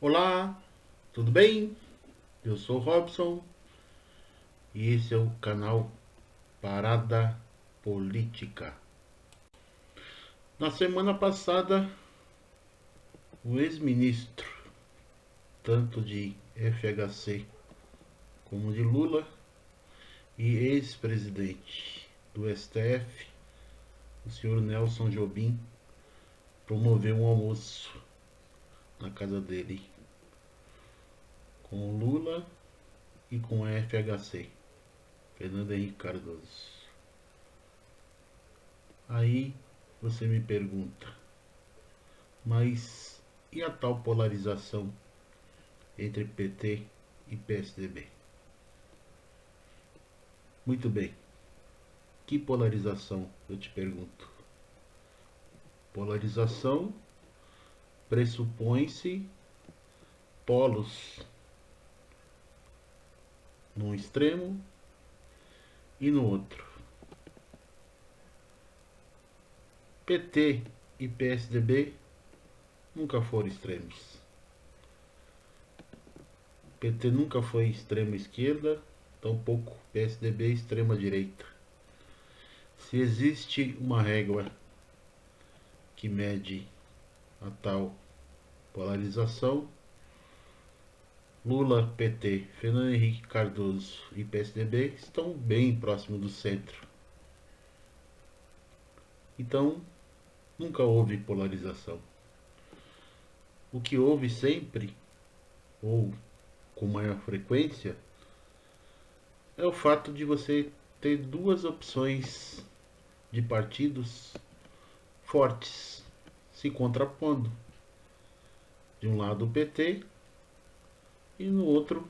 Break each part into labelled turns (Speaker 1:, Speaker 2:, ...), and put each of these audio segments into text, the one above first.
Speaker 1: Olá, tudo bem? Eu sou o Robson e esse é o canal Parada Política. Na semana passada, o ex-ministro, tanto de FHC como de Lula, e ex-presidente do STF, o senhor Nelson Jobim, promoveu um almoço na casa dele com o Lula e com a FHC, Fernando Henrique Cardoso. Aí você me pergunta, mas e a tal polarização entre PT e PSDB? Muito bem, que polarização, eu te pergunto? Polarização pressupõe-se polos num extremo e no outro. PT e PSDB nunca foram extremos. PT nunca foi extrema esquerda, tampouco PSDB extrema direita. Se existe uma régua que mede a tal polarização, Lula, PT, Fernando Henrique Cardoso e PSDB estão bem próximo do centro. Então, nunca houve polarização. O que houve sempre, ou com maior frequência, é o fato de você ter duas opções de partidos fortes se contrapondo. De um lado o PT e no outro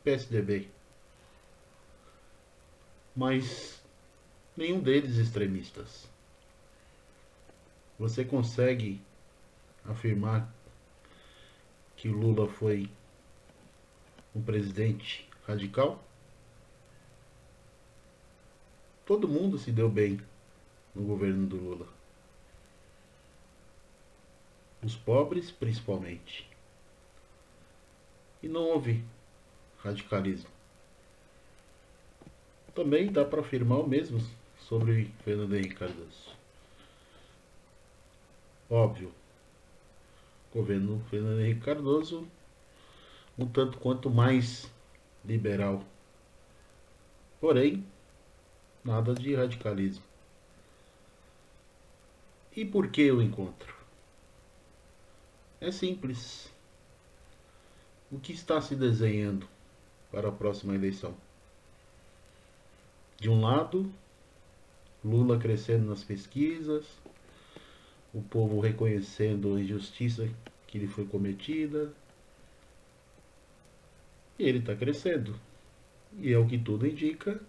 Speaker 1: PSDB. Mas nenhum deles extremistas. Você consegue afirmar que o Lula foi um presidente radical? Todo mundo se deu bem no governo do Lula. Os pobres, principalmente. E não houve radicalismo. Também dá para afirmar o mesmo sobre Fernando Henrique Cardoso. Óbvio, o governo Fernando Henrique Cardoso um tanto quanto mais liberal. Porém, nada de radicalismo. E por que o encontro? É simples. O que está se desenhando para a próxima eleição? De um lado, Lula crescendo nas pesquisas, o povo reconhecendo a injustiça que lhe foi cometida, e ele está crescendo. E é o que tudo indica,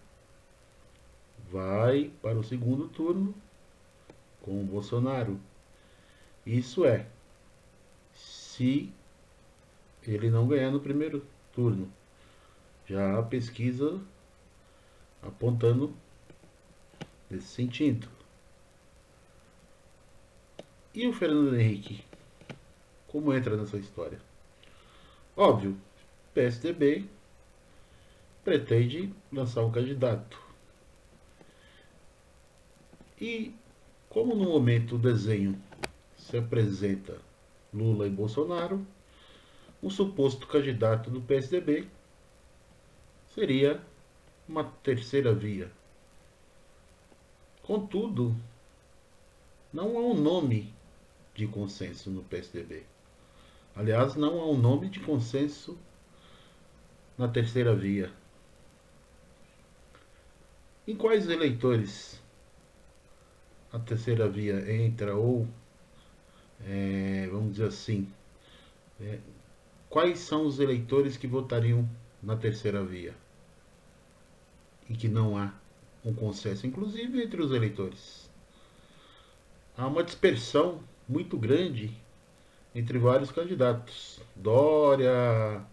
Speaker 1: vai para o segundo turno com o Bolsonaro. Isso é, se ele não ganhar no primeiro turno. Já há pesquisa apontando nesse sentido. E o Fernando Henrique? Como entra nessa história? Óbvio, PSDB pretende lançar um candidato. E como no momento o desenho se apresenta Lula e Bolsonaro, o suposto candidato do PSDB seria uma terceira via. Contudo, não há um nome de consenso no PSDB. Aliás, não há um nome de consenso na terceira via. Em quais eleitores a terceira via entra ou, vamos dizer assim, quais são os eleitores que votariam na terceira via? E que não há um consenso, inclusive entre os eleitores. Há uma dispersão muito grande entre vários candidatos. Dória,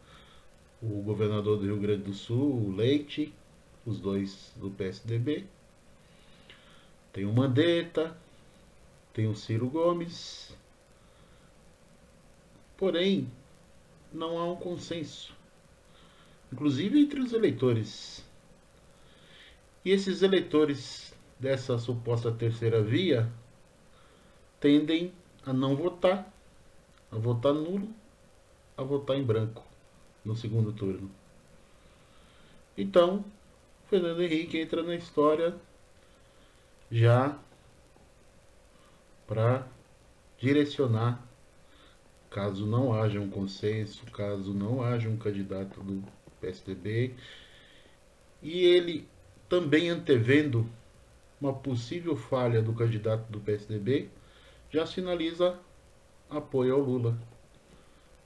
Speaker 1: o governador do Rio Grande do Sul, Leite, os dois do PSDB. Tem o Mandetta, tem o Ciro Gomes. Porém, não há um consenso, inclusive entre os eleitores. E esses eleitores dessa suposta terceira via tendem a não votar, a votar nulo, a votar em branco no segundo turno. Então, Fernando Henrique entra na história já para direcionar, caso não haja um consenso, caso não haja um candidato do PSDB, e ele também antevendo uma possível falha do candidato do PSDB, já sinaliza apoio ao Lula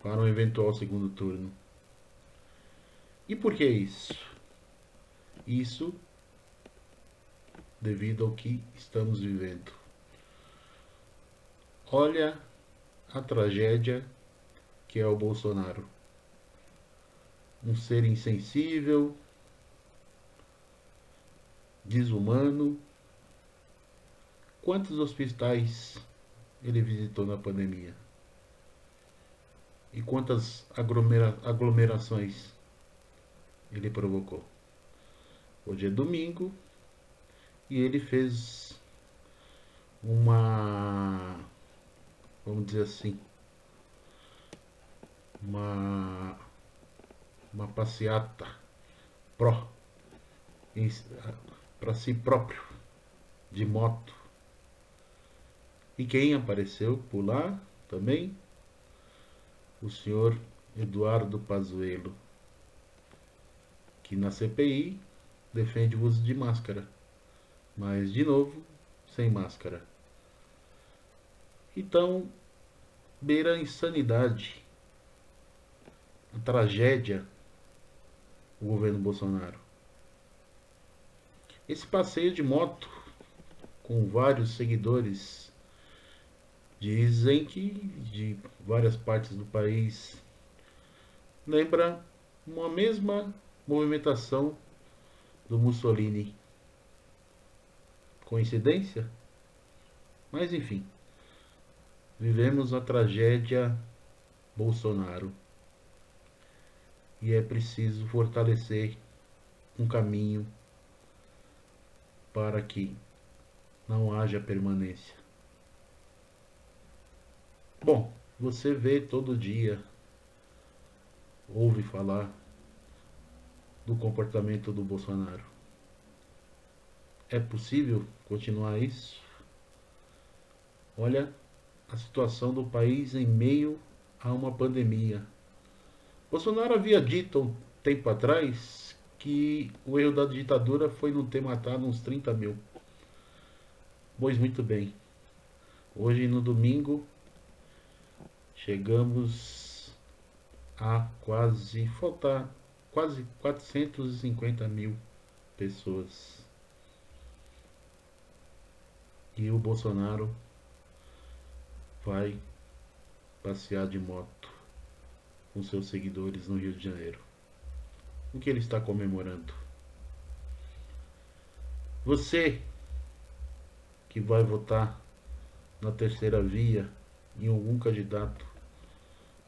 Speaker 1: para um eventual segundo turno. E por que isso? Isso devido ao que estamos vivendo. Olha a tragédia que é o Bolsonaro. Um ser insensível, desumano. Quantos hospitais ele visitou na pandemia? E quantas aglomerações ele provocou? Hoje é domingo e ele fez uma, vamos dizer assim, uma passeata pró para si próprio de moto. E quem apareceu por lá também? O senhor Eduardo Pazuello, que na CPI defende o uso de máscara, mas de novo sem máscara. Então, beira a insanidade, a tragédia, o governo Bolsonaro. Esse passeio de moto com vários seguidores dizem que de várias partes do país lembra uma mesma movimentação do Mussolini. Coincidência? Mas enfim, vivemos a tragédia Bolsonaro e é preciso fortalecer um caminho para que não haja permanência. Bom, você vê todo dia, ouve falar do comportamento do Bolsonaro. É possível continuar isso? Olha a situação do país em meio a uma pandemia. Bolsonaro havia dito um tempo atrás que o erro da ditadura foi não ter matado uns 30 mil. Pois muito bem. Hoje no domingo chegamos a quase 450 mil pessoas. E o Bolsonaro vai passear de moto com seus seguidores no Rio de Janeiro. O que ele está comemorando? Você que vai votar na terceira via em algum candidato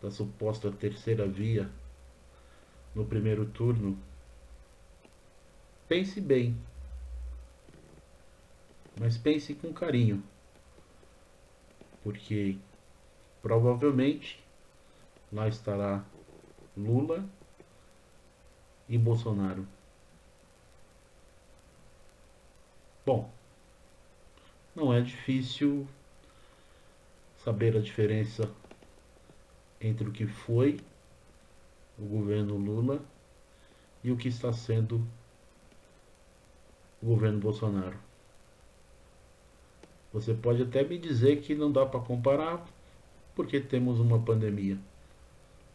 Speaker 1: da suposta terceira via no primeiro turno, pense bem, mas pense com carinho, porque provavelmente lá estará Lula e Bolsonaro. Bom, não é difícil saber a diferença entre o que foi o governo Lula e o que está sendo o governo Bolsonaro. Você pode até me dizer que não dá para comparar porque temos uma pandemia.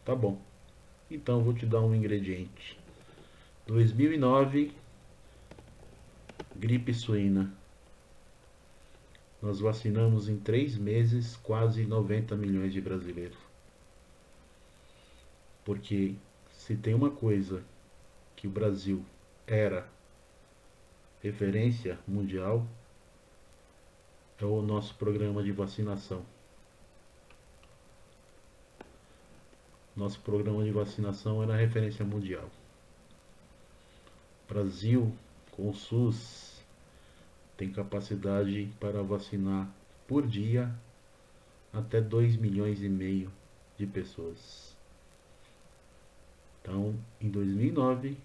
Speaker 1: Tá bom. Então eu vou te dar um ingrediente. 2009, gripe suína. Nós vacinamos em 3 meses quase 90 milhões de brasileiros. Porque se tem uma coisa que o Brasil era referência mundial, é o nosso programa de vacinação. Nosso programa de vacinação era referência mundial. Brasil, com o SUS, tem capacidade para vacinar por dia até 2,5 milhões de pessoas. Então, em 2009,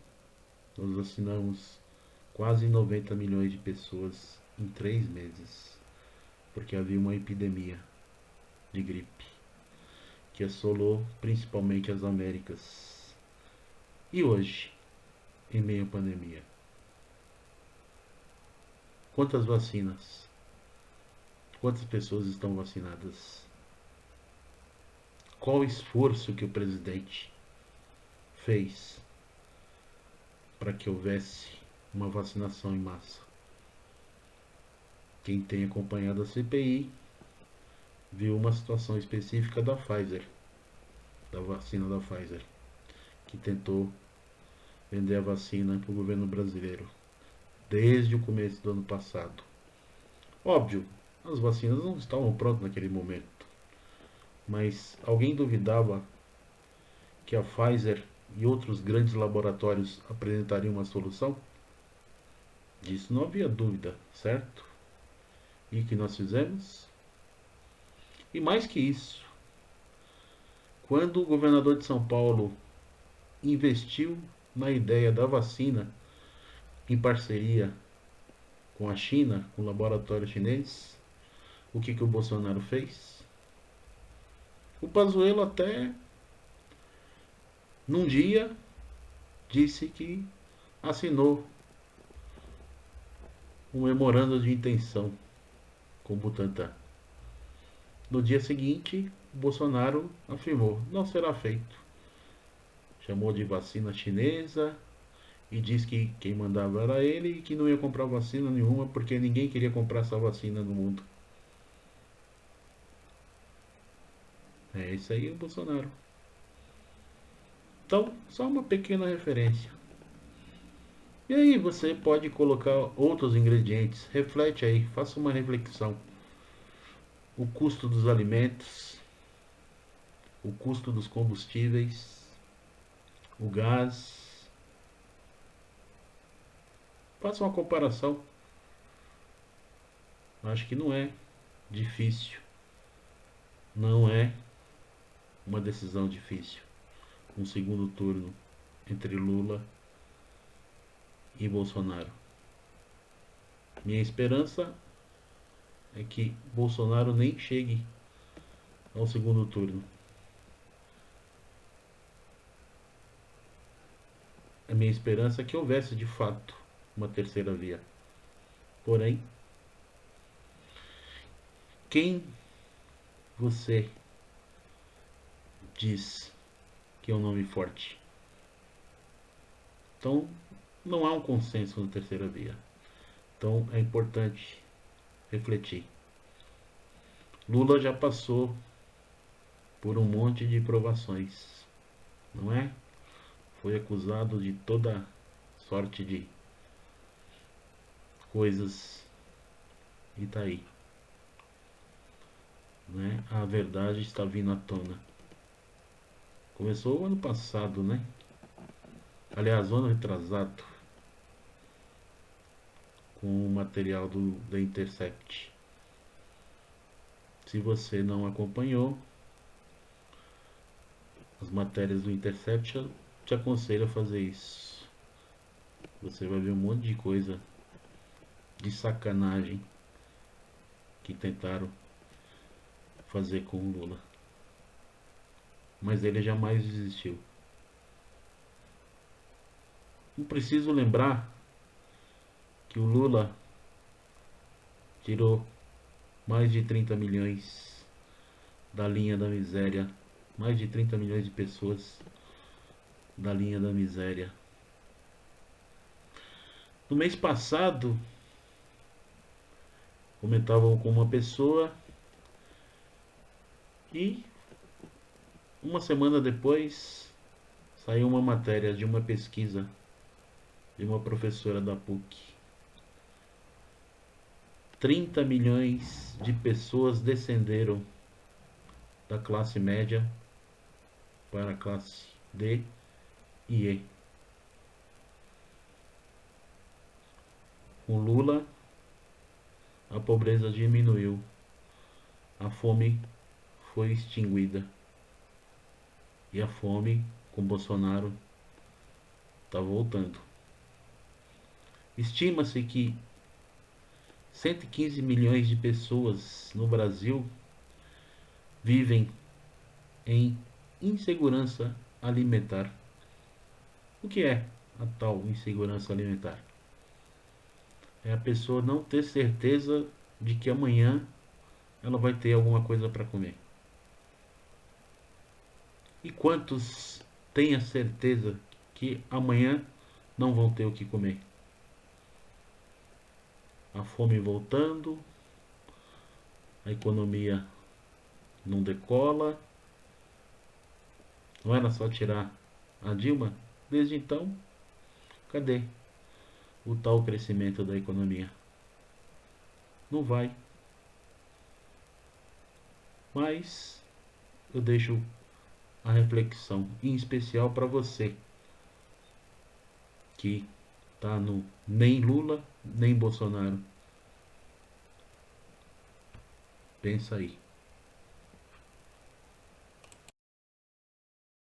Speaker 1: nós vacinamos quase 90 milhões de pessoas em 3 meses, porque havia uma epidemia de gripe que assolou principalmente as Américas. E hoje, em meio à pandemia, quantas vacinas? Quantas pessoas estão vacinadas? Qual o esforço que o presidente fez para que houvesse uma vacinação em massa? Quem tem acompanhado a CPI viu uma situação específica da Pfizer, da vacina da Pfizer, que tentou vender a vacina para o governo brasileiro desde o começo do ano passado. Óbvio, as vacinas não estavam prontas naquele momento, mas alguém duvidava que a Pfizer e outros grandes laboratórios apresentariam uma solução? Disso não havia dúvida, certo? E o que nós fizemos? E mais que isso, quando o governador de São Paulo investiu na ideia da vacina em parceria com a China, com o laboratório chinês, o que o Bolsonaro fez? O Pazuello até num dia disse que assinou um memorando de intenção com o Butantan. No dia seguinte, Bolsonaro afirmou: não será feito. Chamou de vacina chinesa e disse que quem mandava era ele e que não ia comprar vacina nenhuma porque ninguém queria comprar essa vacina no mundo. É isso aí, o Bolsonaro. Então, só uma pequena referência. E aí você pode colocar outros ingredientes. Reflete aí, faça uma reflexão. O custo dos alimentos, o custo dos combustíveis, o gás. Faça uma comparação. Acho que não é difícil. Não é uma decisão difícil. Um segundo turno entre Lula e Bolsonaro. Minha esperança é que Bolsonaro nem chegue ao segundo turno. A minha esperança é que houvesse de fato uma terceira via. Porém, quem você diz que é um nome forte? Então, não há um consenso na terceira via. Então, é importante refletir. Lula já passou por um monte de provações, não é? Foi acusado de toda sorte de coisas e tá aí, né? A verdade está vindo à tona. Começou o ano passado, né? Aliás, o ano retrasado, com o material da Intercept. Se você não acompanhou as matérias do Intercept, eu te aconselho a fazer isso. Você vai ver um monte de coisa de sacanagem que tentaram fazer com o Lula. Mas ele jamais desistiu. Não preciso lembrar que o Lula tirou mais de 30 milhões da linha da miséria, mais de 30 milhões de pessoas da linha da miséria. No mês passado, comentavam com uma pessoa e uma semana depois saiu uma matéria de uma pesquisa de uma professora da PUC. 30 milhões de pessoas descenderam da classe média para a classe D e E. Com Lula, a pobreza diminuiu, a fome foi extinguida. E a fome com Bolsonaro está voltando. Estima-se que 115 milhões de pessoas no Brasil vivem em insegurança alimentar. O que é a tal insegurança alimentar? É a pessoa não ter certeza de que amanhã ela vai ter alguma coisa para comer. E quantos têm a certeza que amanhã não vão ter o que comer? A fome voltando, a economia não decola. Não era só tirar a Dilma? Desde então, cadê o tal crescimento da economia? Não vai. Mas eu deixo a reflexão, em especial para você que tá no nem Lula nem Bolsonaro. Pensa aí.